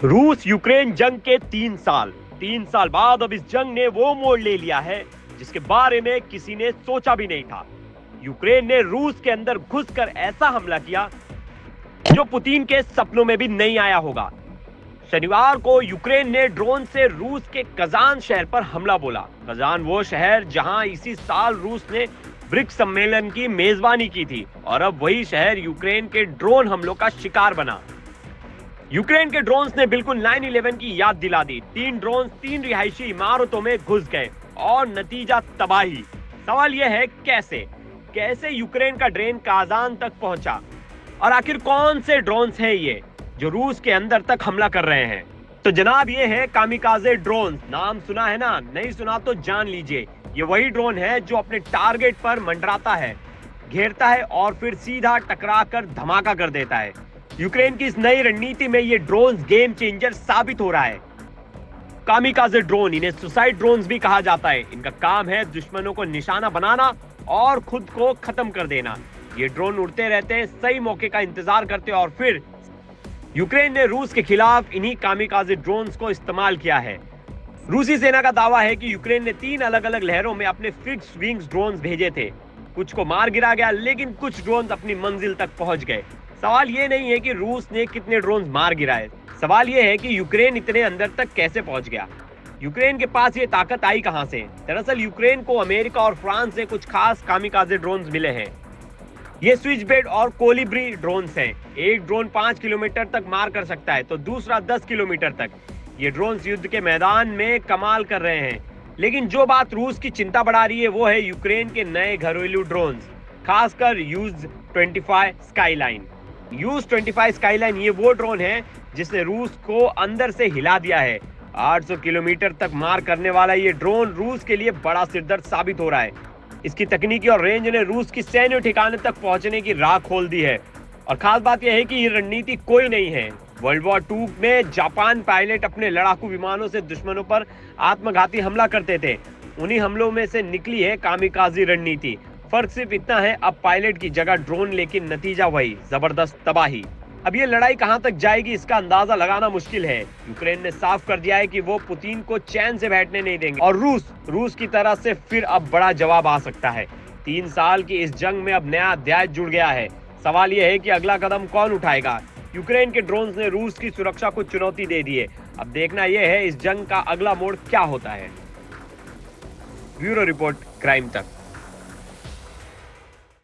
रूस यूक्रेन जंग के 3 साल बाद अब इस जंग ने वो मोड़ ले लिया है जिसके बारे में किसी ने सोचा भी नहीं था। यूक्रेन ने रूस के अंदर घुसकर ऐसा हमला किया जो पुतिन के सपनों में भी नहीं आया होगा। शनिवार को यूक्रेन ने ड्रोन से रूस के कजान शहर पर हमला बोला। कजान वो शहर जहां इसी साल रूस ने ब्रिक्स सम्मेलन की मेजबानी की थी और अब वही शहर यूक्रेन के ड्रोन हमलों का शिकार बना। यूक्रेन के ड्रोन्स ने बिल्कुल 9/11 की याद दिला दी। 3 ड्रोन्स 3 रिहायशी इमारतों में घुस गए और नतीजा तबाही। सवाल यह है कैसे यूक्रेन का ड्रोन काजान तक पहुंचा और आखिर कौन से ड्रोन्स हैं ये जो रूस के अंदर तक हमला कर रहे हैं। तो जनाब ये है कामिकाजे ड्रोन। नाम सुना है ना? नहीं सुना तो जान लीजिए। ये वही ड्रोन है जो अपने टारगेट पर मंडराता है, घेरता है और फिर सीधा टकरा कर धमाका कर देता है। यूक्रेन की इस नई रणनीति में ये ड्रोन गेम चेंजर साबित हो रहा है। कामिकाजे ड्रोन, इन्हें सुसाइड ड्रोन्स भी कहा जाता है। इनका काम है दुश्मनों को निशाना बनाना और खुद को खत्म कर देना। ये ड्रोन उड़ते रहते हैं, सही मौके का इंतजार करते और फिर यूक्रेन ने रूस के खिलाफ इन्हीं कामिकाजे ड्रोन्स को इस्तेमाल किया है। रूसी सेना का दावा है कि यूक्रेन ने 3 अलग-अलग लहरों में अपने फिक्स्ड विंग्स ड्रोन्स भेजे थे। कुछ को मार गिरा गया, लेकिन कुछ ड्रोन्स अपनी मंजिल तक पहुंच गए। सवाल ये नहीं है कि रूस ने कितने ड्रोन्स मार गिराए, सवाल ये है कि यूक्रेन इतने अंदर तक कैसे पहुंच गया। यूक्रेन के पास ये ताकत आई कहां से? दरअसल यूक्रेन को अमेरिका और फ्रांस से कुछ खास कामिकाजे ड्रोन्स मिले हैं। ये स्विच बेड और कोलिब्री ड्रोन्स हैं। एक ड्रोन 5 किलोमीटर तक मार कर सकता है तो दूसरा 10 किलोमीटर तक। ये ड्रोन्स युद्ध के मैदान में कमाल कर रहे हैं। लेकिन जो बात रूस की चिंता बढ़ा रही है वो है यूक्रेन के नए घरेलू ड्रोन्स, खासकर यूज-25 स्काईलाइन। यूज-25 स्काईलाइन ये वो ड्रोन है जिसने रूस को अंदर से हिला दिया है। 800 किलोमीटर तक मार करने वाला ये ड्रोन रूस के लिए बड़ा सिरदर्द साबित हो रहा है। इसकी तकनीकी और रेंज ने रूस की सैन्य ठिकाने तक पहुंचने की राह खोल दी है। और खास बात यह है कि ये रणनीति कोई नहीं है। वर्ल्ड वॉर 2 में जापान पायलट अपने लड़ाकू विमानों से दुश्मनों पर आत्मघाती हमला करते थे। उन्हीं हमलों में से निकली है कामिकाजी रणनीति। फर्क सिर्फ इतना है, अब पायलट की जगह ड्रोन, लेकिन नतीजा वही, जबरदस्त तबाही। अब ये लड़ाई कहां तक जाएगी इसका अंदाजा लगाना मुश्किल है। यूक्रेन ने साफ कर दिया है कि वो पुतिन को चैन से बैठने नहीं देंगे और रूस की तरफ से फिर अब बड़ा जवाब आ सकता है। 3 साल की इस जंग में अब नया अध्याय जुड़ गया है। सवाल यह है कि अगला कदम कौन उठाएगा। यूक्रेन के ड्रोन्स ने रूस की सुरक्षा को चुनौती दे दी है। अब देखना यह है इस जंग का अगला मोड़ क्या होता है। ब्यूरो रिपोर्ट, क्राइम तक।